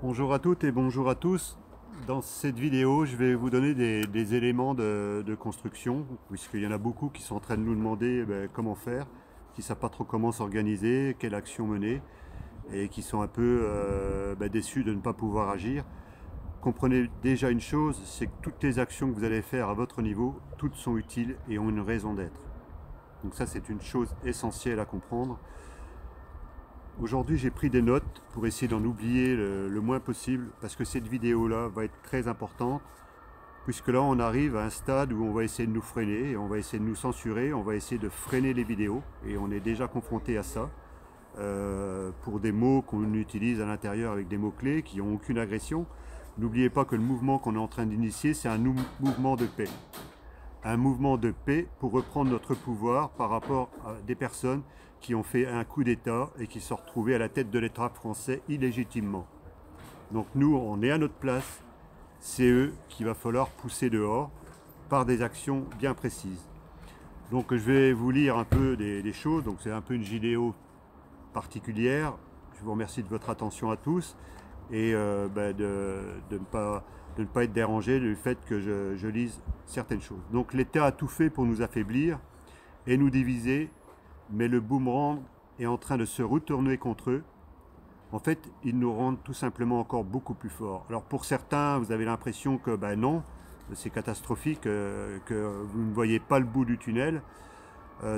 Bonjour à toutes et bonjour à tous. Dans cette vidéo, je vais vous donner des éléments de construction, puisqu'il y en a beaucoup qui sont en train de nous demander comment faire, qui ne savent pas trop comment s'organiser, quelle action mener, et qui sont un peu déçus de ne pas pouvoir agir. Comprenez déjà une chose, c'est que toutes les actions que vous allez faire à votre niveau, toutes sont utiles et ont une raison d'être. Donc ça, c'est une chose essentielle à comprendre. Aujourd'hui, j'ai pris des notes pour essayer d'en oublier le moins possible, parce que cette vidéo-là va être très importante, puisque là, on arrive à un stade où on va essayer de nous freiner, et on va essayer de nous censurer, on va essayer de freiner les vidéos, et on est déjà confronté à ça, pour des mots qu'on utilise à l'intérieur avec des mots-clés qui n'ont aucune agression. N'oubliez pas que le mouvement qu'on est en train d'initier, c'est un mouvement de paix. Un mouvement de paix pour reprendre notre pouvoir par rapport à des personnes qui ont fait un coup d'État et qui se sont retrouvés à la tête de l'État français illégitimement. Donc nous, on est à notre place, c'est eux qu'il va falloir pousser dehors par des actions bien précises. Donc je vais vous lire un peu des choses, donc c'est un peu une vidéo particulière. Je vous remercie de votre attention à tous et de ne pas être dérangé du fait que je lise certaines choses. Donc l'État a tout fait pour nous affaiblir et nous diviser, mais le boomerang est en train de se retourner contre eux. En fait, ils nous rendent tout simplement encore beaucoup plus forts. Alors pour certains, vous avez l'impression que non, c'est catastrophique, que vous ne voyez pas le bout du tunnel.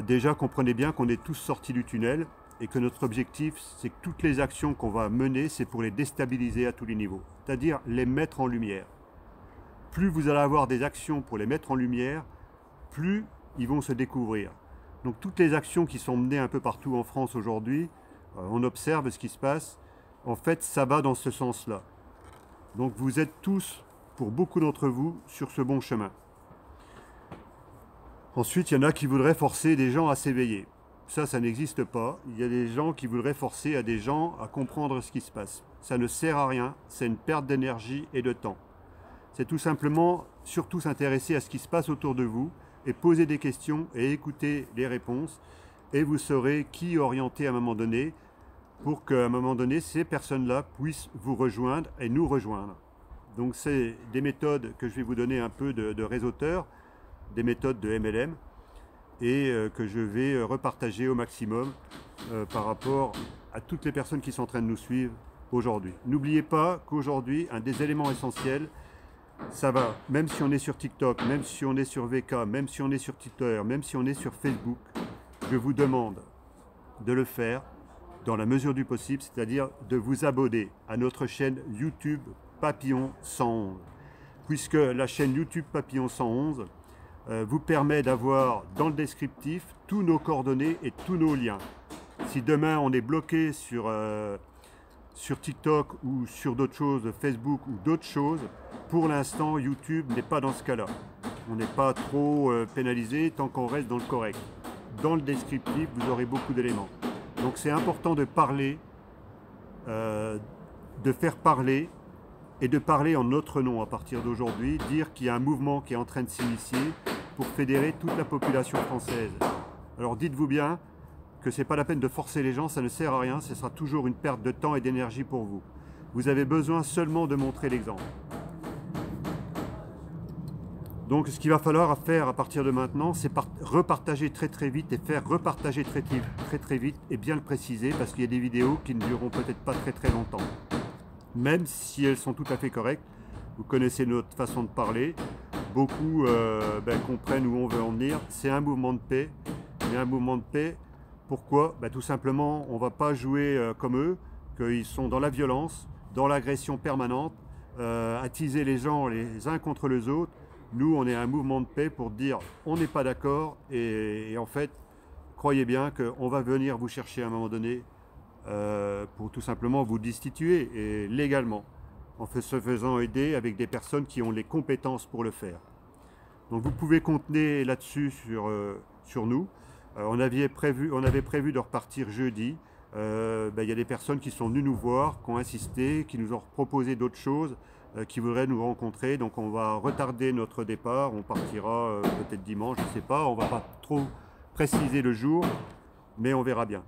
Déjà, comprenez bien qu'on est tous sortis du tunnel et que notre objectif, c'est que toutes les actions qu'on va mener, c'est pour les déstabiliser à tous les niveaux, c'est-à-dire les mettre en lumière. Plus vous allez avoir des actions pour les mettre en lumière, plus ils vont se découvrir. Donc toutes les actions qui sont menées un peu partout en France aujourd'hui, on observe ce qui se passe, en fait ça va dans ce sens-là. Donc vous êtes tous, pour beaucoup d'entre vous, sur ce bon chemin. Ensuite, il y en a qui voudraient forcer des gens à s'éveiller. Ça n'existe pas. Il y a des gens qui voudraient forcer à des gens à comprendre ce qui se passe. Ça ne sert à rien, c'est une perte d'énergie et de temps. C'est tout simplement, surtout s'intéresser à ce qui se passe autour de vous et poser des questions et écouter les réponses. Et vous saurez qui orienter à un moment donné pour qu'à un moment donné, ces personnes-là puissent vous rejoindre et nous rejoindre. Donc c'est des méthodes que je vais vous donner un peu de réseauteur, des méthodes de MLM, et que je vais repartager au maximum par rapport à toutes les personnes qui sont en train de nous suivre aujourd'hui. N'oubliez pas qu'aujourd'hui, un des éléments essentiels, ça va, même si on est sur TikTok, même si on est sur VK, même si on est sur Twitter, même si on est sur Facebook, je vous demande de le faire dans la mesure du possible, c'est-à-dire de vous abonner à notre chaîne YouTube Papillon 111. Puisque la chaîne YouTube Papillon 111 vous permet d'avoir dans le descriptif tous nos coordonnées et tous nos liens. Si demain on est bloqué sur TikTok ou sur d'autres choses, Facebook ou d'autres choses, pour l'instant YouTube n'est pas dans ce cas-là. On n'est pas trop pénalisé tant qu'on reste dans le correct. Dans le descriptif, vous aurez beaucoup d'éléments. Donc c'est important de parler, de faire parler et de parler en notre nom à partir d'aujourd'hui, dire qu'il y a un mouvement qui est en train de s'initier pour fédérer toute la population française. Alors dites-vous bien que ce n'est pas la peine de forcer les gens, ça ne sert à rien, ce sera toujours une perte de temps et d'énergie pour vous. Vous avez besoin seulement de montrer l'exemple. Donc ce qu'il va falloir faire à partir de maintenant, c'est repartager très vite et faire repartager très vite et bien le préciser parce qu'il y a des vidéos qui ne dureront peut-être pas très longtemps. Même si elles sont tout à fait correctes, vous connaissez notre façon de parler, beaucoup comprennent où on veut en venir, c'est un mouvement de paix, mais un mouvement de paix, pourquoi? Tout simplement, on ne va pas jouer comme eux, qu'ils sont dans la violence, dans l'agression permanente, attiser les gens les uns contre les autres. Nous, on est un mouvement de paix pour dire on n'est pas d'accord et en fait, croyez bien qu'on va venir vous chercher à un moment donné pour tout simplement vous destituer et légalement, en se faisant aider avec des personnes qui ont les compétences pour le faire. Donc vous pouvez compter là-dessus sur nous. On avait prévu de repartir jeudi. Il y a des personnes qui sont venues nous voir, qui ont insisté, qui nous ont proposé d'autres choses, qui voudraient nous rencontrer. Donc on va retarder notre départ. On partira peut-être dimanche, je ne sais pas. On ne va pas trop préciser le jour, mais on verra bien.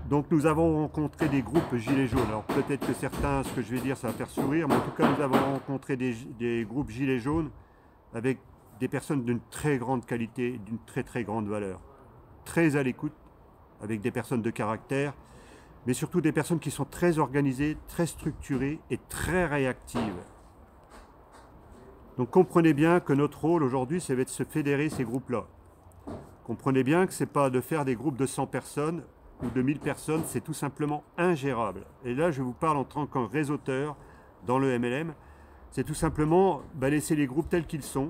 Donc nous avons rencontré des groupes gilets jaunes. Alors peut-être que certains, ce que je vais dire, ça va faire sourire, mais en tout cas nous avons rencontré des groupes gilets jaunes avec des personnes d'une très grande qualité, d'une très grande valeur. Très à l'écoute, avec des personnes de caractère, mais surtout des personnes qui sont très organisées, très structurées et très réactives. Donc comprenez bien que notre rôle aujourd'hui, c'est de se fédérer ces groupes-là. Comprenez bien que ce n'est pas de faire des groupes de 100 personnes ou de 1000 personnes, c'est tout simplement ingérable. Et là, je vous parle en tant qu'un réseauteur dans le MLM. C'est tout simplement laisser les groupes tels qu'ils sont,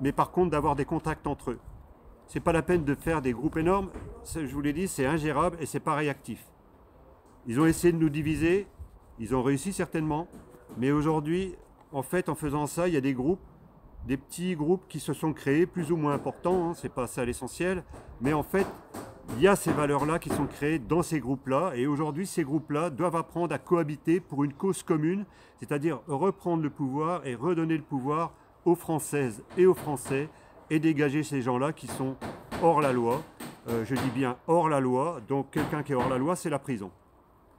mais par contre d'avoir des contacts entre eux. C'est pas la peine de faire des groupes énormes, je vous l'ai dit, c'est ingérable et c'est pas réactif. Ils ont essayé de nous diviser, ils ont réussi certainement, mais aujourd'hui, en fait, en faisant ça, il y a des groupes, des petits groupes qui se sont créés, plus ou moins importants, hein, c'est pas ça l'essentiel, mais en fait, il y a ces valeurs-là qui sont créées dans ces groupes-là, et aujourd'hui, ces groupes-là doivent apprendre à cohabiter pour une cause commune, c'est-à-dire reprendre le pouvoir et redonner le pouvoir aux Françaises et aux Français, et dégager ces gens-là qui sont hors la loi. Je dis bien hors la loi, donc quelqu'un qui est hors la loi, c'est la prison.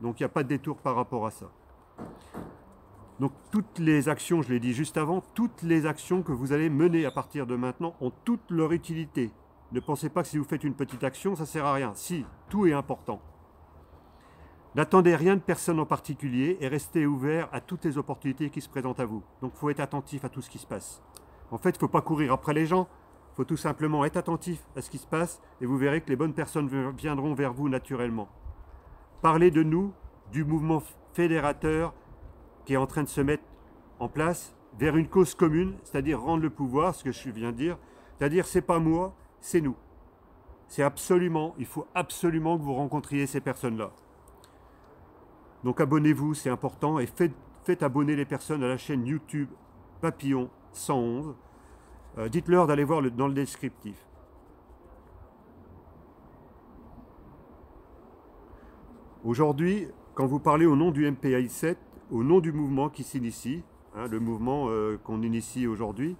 Donc il n'y a pas de détour par rapport à ça. Donc toutes les actions, je l'ai dit juste avant, toutes les actions que vous allez mener à partir de maintenant ont toute leur utilité. Ne pensez pas que si vous faites une petite action, ça ne sert à rien. Si, tout est important. N'attendez rien de personne en particulier et restez ouvert à toutes les opportunités qui se présentent à vous. Donc il faut être attentif à tout ce qui se passe. En fait, il ne faut pas courir après les gens, il faut tout simplement être attentif à ce qui se passe et vous verrez que les bonnes personnes viendront vers vous naturellement. Parlez de nous, du mouvement fédérateur qui est en train de se mettre en place vers une cause commune, c'est-à-dire rendre le pouvoir, ce que je viens de dire, c'est-à-dire c'est pas moi, c'est nous. C'est absolument, il faut absolument que vous rencontriez ces personnes-là. Donc abonnez-vous, c'est important, et faites abonner les personnes à la chaîne YouTube Papillon 111. Dites-leur d'aller voir dans le descriptif. Aujourd'hui, quand vous parlez au nom du MPI 7, au nom du mouvement qui s'initie, hein, le mouvement qu'on initie aujourd'hui,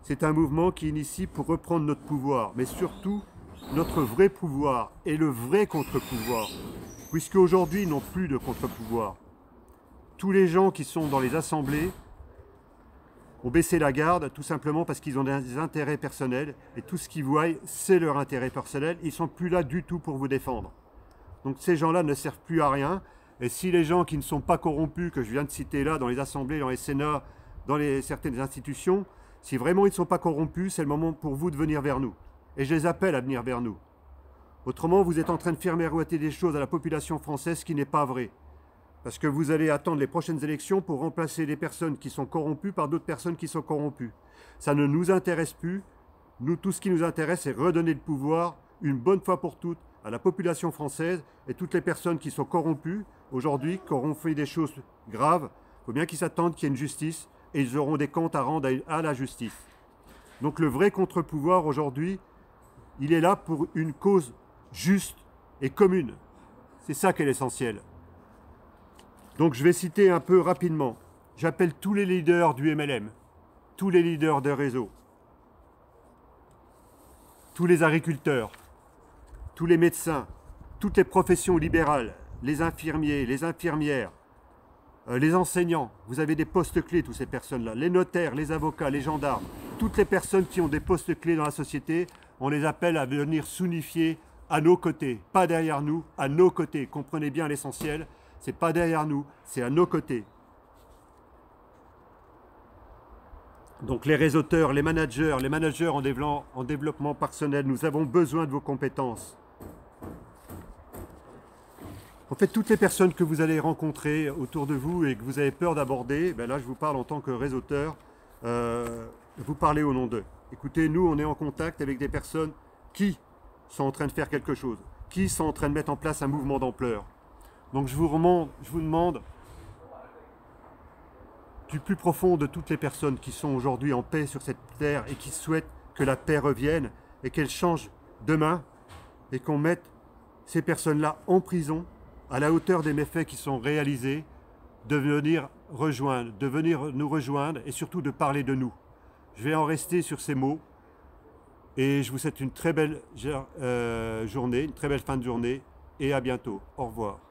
c'est un mouvement qui initie pour reprendre notre pouvoir, mais surtout notre vrai pouvoir et le vrai contre-pouvoir, puisque aujourd'hui ils n'ont plus de contre-pouvoir. Tous les gens qui sont dans les assemblées ont baissé la garde tout simplement parce qu'ils ont des intérêts personnels et tout ce qu'ils voient, c'est leur intérêt personnel. Ils ne sont plus là du tout pour vous défendre. Donc ces gens-là ne servent plus à rien. Et si les gens qui ne sont pas corrompus, que je viens de citer là, dans les assemblées, dans les sénats, dans certaines institutions, si vraiment ils ne sont pas corrompus, c'est le moment pour vous de venir vers nous. Et je les appelle à venir vers nous. Autrement, vous êtes en train de faire miroiter des choses à la population française qui n'est pas vrai. Parce que vous allez attendre les prochaines élections pour remplacer les personnes qui sont corrompues par d'autres personnes qui sont corrompues. Ça ne nous intéresse plus. Nous, tout ce qui nous intéresse, c'est redonner le pouvoir, une bonne fois pour toutes, à la population française et toutes les personnes qui sont corrompues aujourd'hui, qui auront fait des choses graves. Il faut bien qu'ils s'attendent qu'il y ait une justice et ils auront des comptes à rendre à la justice. Donc le vrai contre-pouvoir aujourd'hui, il est là pour une cause juste et commune. C'est ça qui est l'essentiel. Donc je vais citer un peu rapidement. J'appelle tous les leaders du MLM, tous les leaders de réseau, tous les agriculteurs, tous les médecins, toutes les professions libérales, les infirmiers, les infirmières, les enseignants. Vous avez des postes clés, toutes ces personnes-là. Les notaires, les avocats, les gendarmes, toutes les personnes qui ont des postes clés dans la société, on les appelle à venir s'unifier à nos côtés, pas derrière nous, à nos côtés. Comprenez bien l'essentiel. C'est pas derrière nous, c'est à nos côtés. Donc les réseauteurs, les managers en développement personnel, nous avons besoin de vos compétences. En fait, toutes les personnes que vous allez rencontrer autour de vous et que vous avez peur d'aborder, ben là je vous parle en tant que réseauteur, vous parlez au nom d'eux. Écoutez, nous on est en contact avec des personnes qui sont en train de faire quelque chose, qui sont en train de mettre en place un mouvement d'ampleur. Donc je vous demande, du plus profond de toutes les personnes qui sont aujourd'hui en paix sur cette terre et qui souhaitent que la paix revienne et qu'elle change demain et qu'on mette ces personnes-là en prison à la hauteur des méfaits qui sont réalisés, de venir nous rejoindre et surtout de parler de nous. Je vais en rester sur ces mots et je vous souhaite une très belle journée, une très belle fin de journée et à bientôt. Au revoir.